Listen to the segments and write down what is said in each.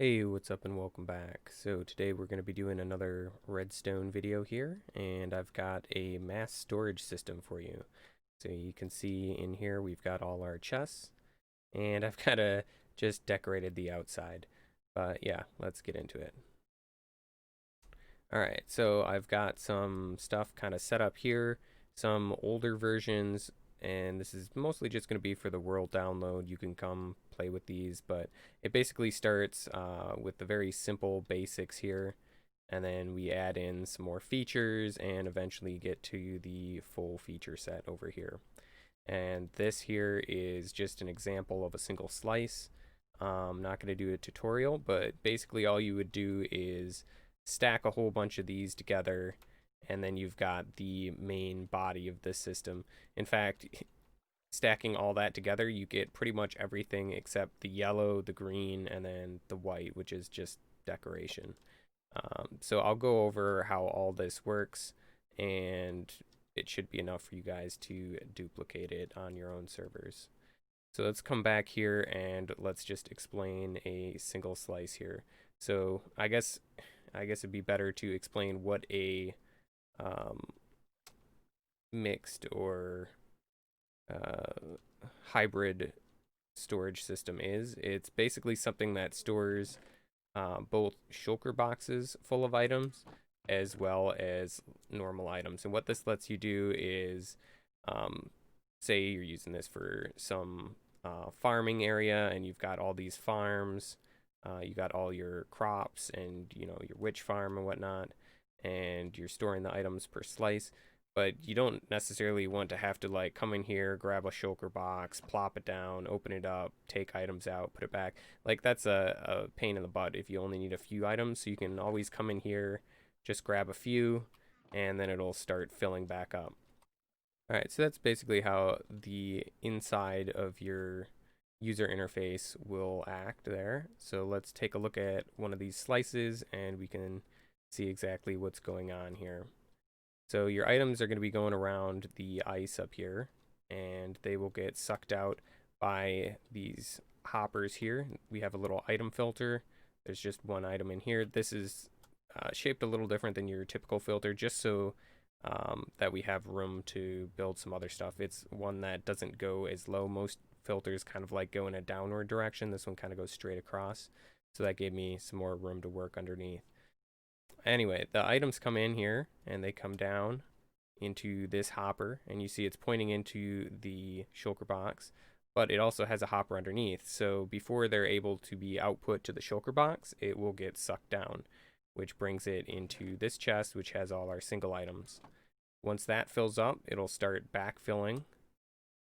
Hey, what's up and welcome back. So today we're going to be doing another redstone video here, and I've got a mass storage system for you. So you can see in here we've got all our chests, and I've got just decorated the outside. But yeah, let's get into it. Alright, so I've got some stuff kind of set up here, some older versions, and this is mostly just going to be for the world download. You can come play with these, but it basically starts with the very simple basics here, and then we add in some more features and eventually get to the full feature set over here. And this here is just an example of a single slice. I'm not going to do a tutorial, but basically all you would do is stack a whole bunch of these together, and then you've got the main body of this system. In fact, stacking all that together, you get pretty much everything except the yellow, the green, and then the white, which is just decoration. So I'll go over how all this works, and it should be enough for you guys to duplicate it on your own servers. So let's come back here and let's just explain a single slice here. So I guess it'd be better to explain what a mixed or hybrid storage system is. It's basically something that stores both shulker boxes full of items as well as normal items. And what this lets you do is, say you're using this for some farming area, and you've got all these farms, you got all your crops, and your witch farm and whatnot, and you're storing the items per slice. But you don't necessarily want to have to like come in here, grab a shulker box, plop it down, open it up, take items out, put it back. Like that's a pain in the butt if you only need a few items. So you can always come in here, just grab a few, and then it'll start filling back up. All right, so that's basically how the inside of your user interface will act there. So let's take a look at one of these slices and we can see exactly what's going on here. So your items are going to be going around the ice up here, and they will get sucked out by these hoppers here. We have a little item filter. There's just one item in here. This is shaped a little different than your typical filter, just so that we have room to build some other stuff. It's one that doesn't go as low. Most filters kind of like go in a downward direction. This one kind of goes straight across. So that gave me some more room to work underneath. Anyway, the items come in here and they come down into this hopper, and you see it's pointing into the shulker box, but it also has a hopper underneath. So before they're able to be output to the shulker box, it will get sucked down, which brings it into this chest, which has all our single items. Once that fills up, it'll start backfilling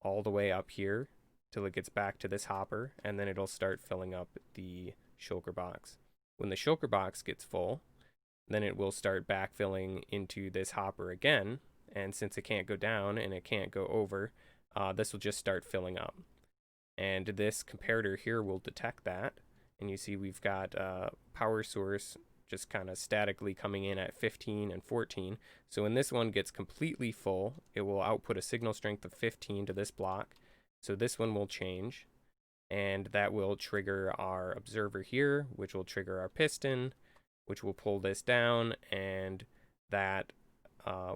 all the way up here till it gets back to this hopper, and then it'll start filling up the shulker box. When the shulker box gets full, then it will start backfilling into this hopper again, and since it can't go down and it can't go over, this will just start filling up. And this comparator here will detect that, and you see we've got power source just kind of statically coming in at 15 and 14. So when this one gets completely full, it will output a signal strength of 15 to this block. So this one will change, and that will trigger our observer here, which will trigger our piston, which will pull this down, and that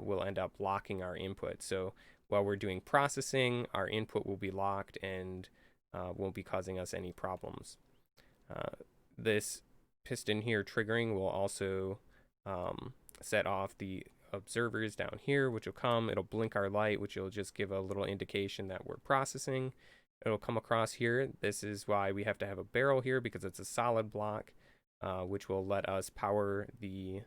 will end up locking our input. So while we're doing processing, our input will be locked and won't be causing us any problems. This piston here triggering will also set off the observers down here, which will come. It'll blink our light, which will just give a little indication that we're processing. It'll come across here. This is why we have to have a barrel here, because it's a solid block, which will let us power the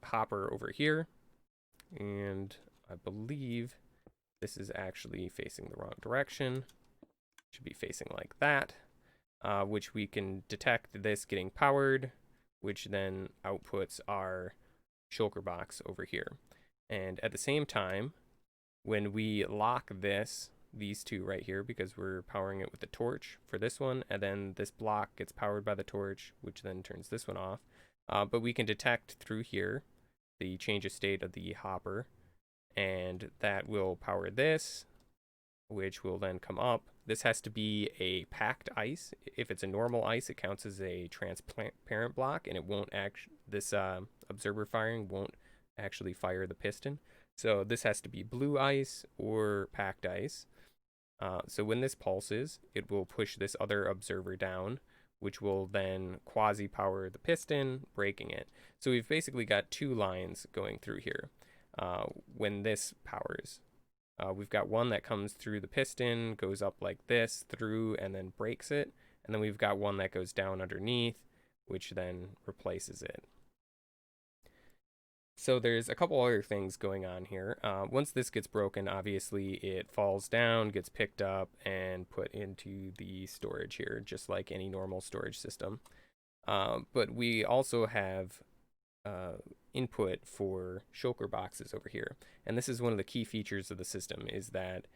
hopper over here. And I believe this is actually facing the wrong direction. Should be facing like that, which we can detect this getting powered, which then outputs our shulker box over here. And at the same time, when we lock these two right here, because we're powering it with the torch for this one, and then this block gets powered by the torch, which then turns this one off. But we can detect through here the change of state of the hopper, and that will power this, which will then come up. This has to be a packed ice. If it's a normal ice, it counts as a transparent block, and it won't this observer firing won't actually fire the piston. So this has to be blue ice or packed ice. So when this pulses, it will push this other observer down, which will then quasi-power the piston, breaking it. So we've basically got two lines going through here when this powers. We've got one that comes through the piston, goes up like this, through, and then breaks it. And then we've got one that goes down underneath, which then replaces it. So there's a couple other things going on here. Once this gets broken, obviously it falls down, gets picked up, and put into the storage here, just like any normal storage system. But we also have input for Shulker boxes over here. And this is one of the key features of the system, is that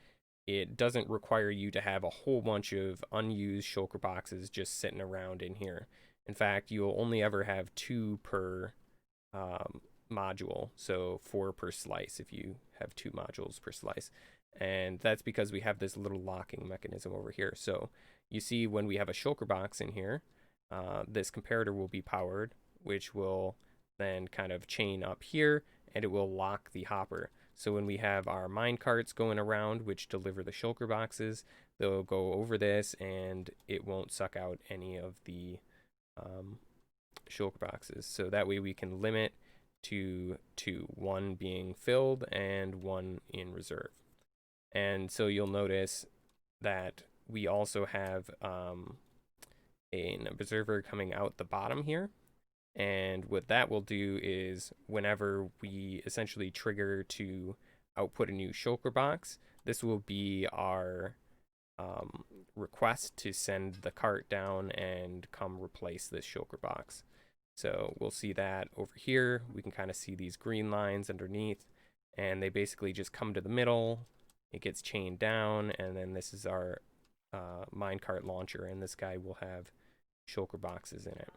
it doesn't require you to have a whole bunch of unused Shulker boxes just sitting around in here. In fact, you'll only ever have 2 per module, so 4 per slice if you have 2 modules per slice. And that's because we have this little locking mechanism over here. So you see when we have a Shulker box in here, this comparator will be powered, which will then kind of chain up here, and it will lock the hopper. So when we have our mine carts going around, which deliver the Shulker boxes, they'll go over this, and it won't suck out any of the Shulker boxes. So that way we can limit to 2, 1 being filled and 1 in reserve. And so you'll notice that we also have an observer coming out the bottom here. And what that will do is whenever we essentially trigger to output a new Shulker box, this will be our request to send the cart down and come replace this Shulker box. So we'll see that over here. We can kind of see these green lines underneath, and they basically just come to the middle. It gets chained down, and then this is our minecart launcher, and this guy will have Shulker boxes in it.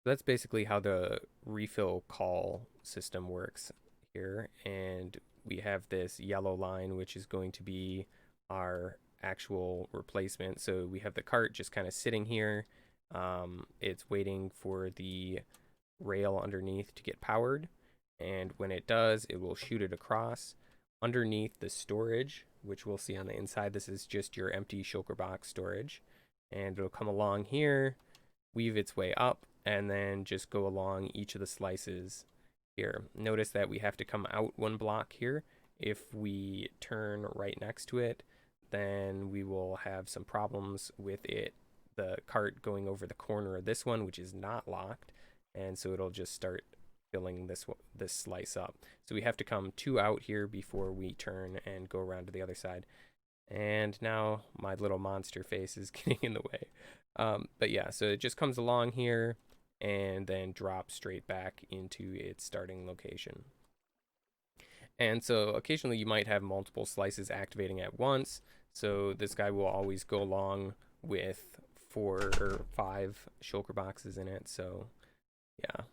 So that's basically how the refill call system works here. And we have this yellow line, which is going to be our actual replacement. So we have the cart just kind of sitting here. It's waiting for the rail underneath to get powered. And when it does, it will shoot it across underneath the storage, which we'll see on the inside. This is just your empty Shulker box storage. And it'll come along here, weave its way up, and then just go along each of the slices here. Notice that we have to come out 1 block here. If we turn right next to it, then we will have some problems with it, the cart going over the corner of this one, which is not locked, and so it'll just start filling this slice up. So we have to come 2 out here before we turn and go around to the other side. And now my little monster face is getting in the way. But yeah, so it just comes along here and then drops straight back into its starting location. And so occasionally you might have multiple slices activating at once. So this guy will always go along with 4 or 5 Shulker boxes in it. So yeah.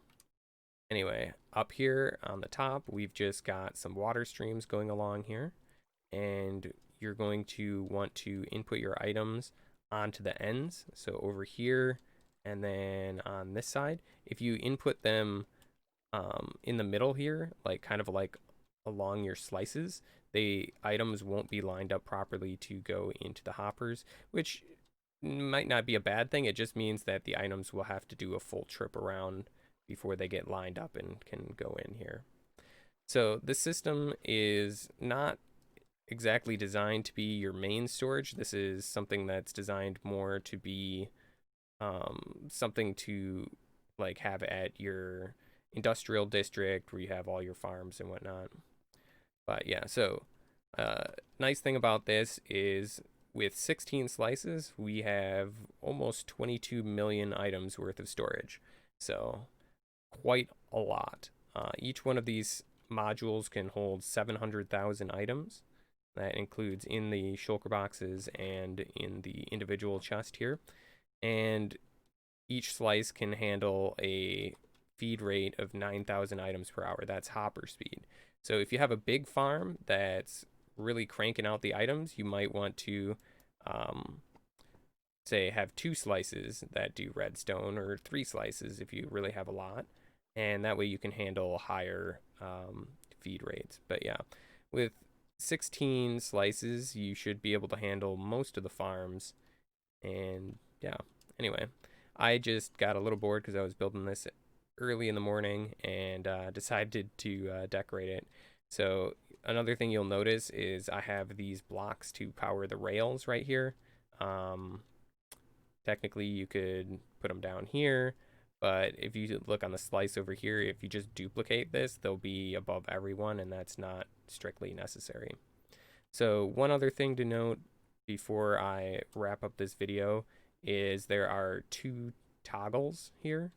Anyway, up here on the top, we've just got some water streams going along here. And you're going to want to input your items onto the ends. So over here, and then on this side, if you input them in the middle here, like kind of like along your slices, the items won't be lined up properly to go into the hoppers, which might not be a bad thing. It just means that the items will have to do a full trip around before they get lined up and can go in here. So this system is not exactly designed to be your main storage. This is something that's designed more to be something to like have at your industrial district where you have all your farms and whatnot. But yeah, so nice thing about this is with 16 slices, we have almost 22 million items worth of storage. So quite a lot. Each one of these modules can hold 700,000 items. That includes in the Shulker boxes and in the individual chest here. And each slice can handle a feed rate of 9,000 items per hour. That's hopper speed. So if you have a big farm that's really cranking out the items, you might want to say have 2 slices that do redstone, or 3 slices if you really have a lot, and that way you can handle higher feed rates. But yeah, with 16 slices you should be able to handle most of the farms. And yeah, anyway, I just got a little bored because I was building this early in the morning, and decided to decorate it. So another thing you'll notice is I have these blocks to power the rails right here. Technically you could put them down here, but if you look on the slice over here, if you just duplicate this, they'll be above everyone, and that's not strictly necessary. So one other thing to note before I wrap up this video is there are 2 toggles here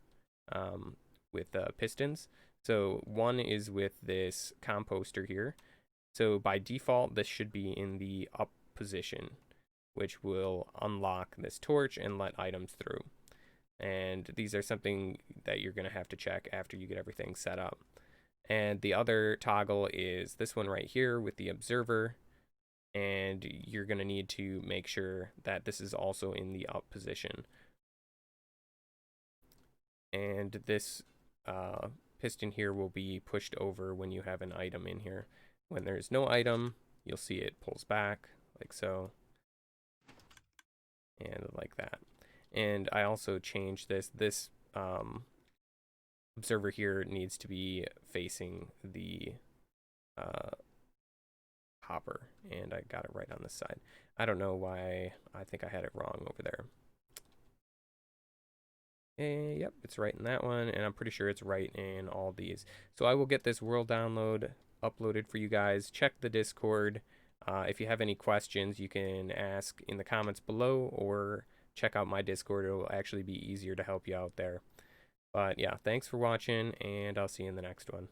with pistons. So one is with this composter here. So by default, this should be in the up position, which will unlock this torch and let items through. And these are something that you're going to have to check after you get everything set up. And the other toggle is this one right here with the observer, and you're going to need to make sure that this is also in the up position. And this piston here will be pushed over when you have an item in here. When there's no item, you'll see it pulls back like so, and like that. And I also changed this observer here needs to be facing the hopper, and I got it right on this side. I don't know why. I think I had it wrong over there. And yep, it's right in that one, and I'm pretty sure it's right in all these. So I will get this world download uploaded for you guys. Check the Discord. If you have any questions, you can ask in the comments below, or check out my Discord. It will actually be easier to help you out there. But yeah, thanks for watching, and I'll see you in the next one.